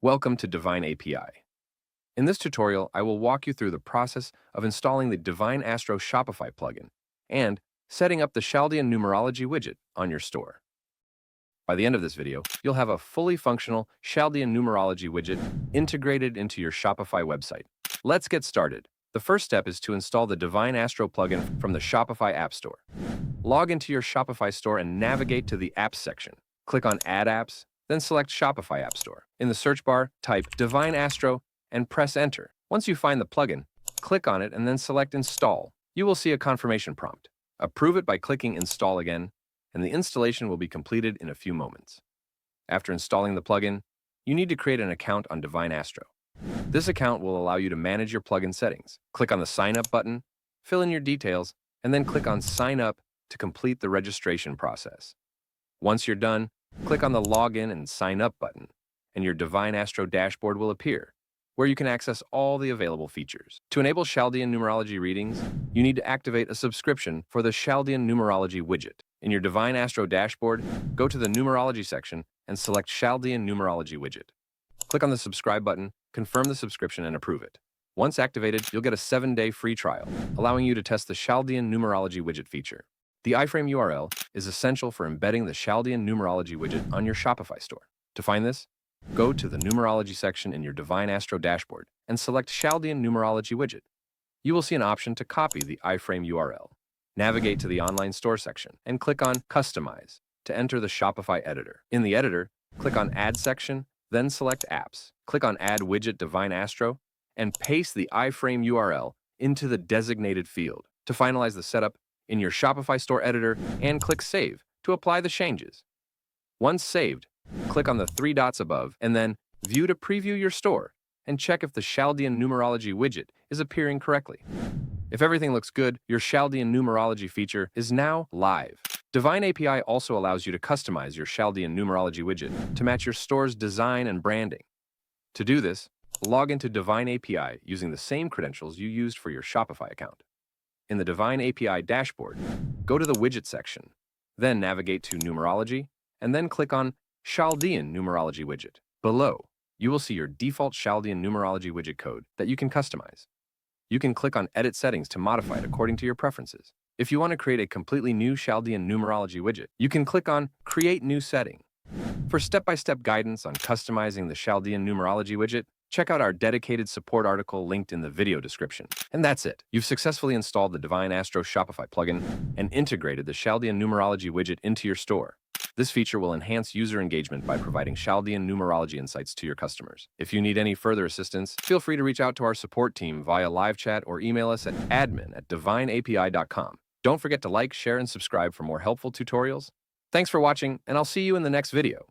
Welcome to Divine API. In this tutorial, I will walk you through the process of installing the Divine Astro Shopify plugin and setting up the Chaldean Numerology Widget on your store. By the end of this video, you'll have a fully functional Chaldean Numerology Widget integrated into your Shopify website. Let's get started. The first step is to install the Divine Astro plugin from the Shopify App Store. Log into your Shopify store and navigate to the Apps section. Click on Add Apps, then select Shopify App Store. In the search bar, type Divine Astro and press Enter. Once you find the plugin, click on it and then select Install. You will see a confirmation prompt. Approve it by clicking Install again, and the installation will be completed in a few moments. After installing the plugin, you need to create an account on Divine Astro. This account will allow you to manage your plugin settings. Click on the Sign Up button, fill in your details, and then click on Sign Up to complete the registration process. Once you're done, click on the Login and Sign Up button, and your Divine Astro dashboard will appear, where you can access all the available features. To enable Chaldean Numerology readings, you need to activate a subscription for the Chaldean Numerology Widget. In your Divine Astro dashboard, go to the Numerology section and select Chaldean Numerology Widget. Click on the Subscribe button, confirm the subscription, and approve it. Once activated, you'll get a 7-day free trial, allowing you to test the Chaldean Numerology Widget feature. The iFrame URL is essential for embedding the Chaldean Numerology Widget on your Shopify store. To find this, go to the Numerology section in your Divine Astro dashboard and select Chaldean Numerology Widget. You will see an option to copy the iFrame URL. Navigate to the Online Store section and click on Customize to enter the Shopify editor. In the editor, click on Add section, then select Apps. Click on Add Widget Divine Astro and paste the iFrame URL into the designated field. To finalize the setup in your Shopify store editor and click Save to apply the changes. Once saved, click on the 3 dots above and then View to preview your store and check if the Chaldean Numerology Widget is appearing correctly. If everything looks good, your Chaldean Numerology feature is now live. Divine API also allows you to customize your Chaldean Numerology Widget to match your store's design and branding. To do this, log into Divine API using the same credentials you used for your Shopify account. In the Divine API dashboard, go to the Widget section, then navigate to Numerology, and then click on Chaldean Numerology Widget. Below, you will see your default Chaldean Numerology Widget code that you can customize. You can click on Edit Settings to modify it according to your preferences. If you want to create a completely new Chaldean Numerology Widget, you can click on Create New Setting. For step-by-step guidance on customizing the Chaldean Numerology Widget, check out our dedicated support article linked in the video description. And that's it. You've successfully installed the Divine Astro Shopify plugin and integrated the Chaldean Numerology Widget into your store. This feature will enhance user engagement by providing Chaldean numerology insights to your customers. If you need any further assistance, feel free to reach out to our support team via live chat or email us at admin@divineapi.com. Don't forget to like, share, and subscribe for more helpful tutorials. Thanks for watching, and I'll see you in the next video.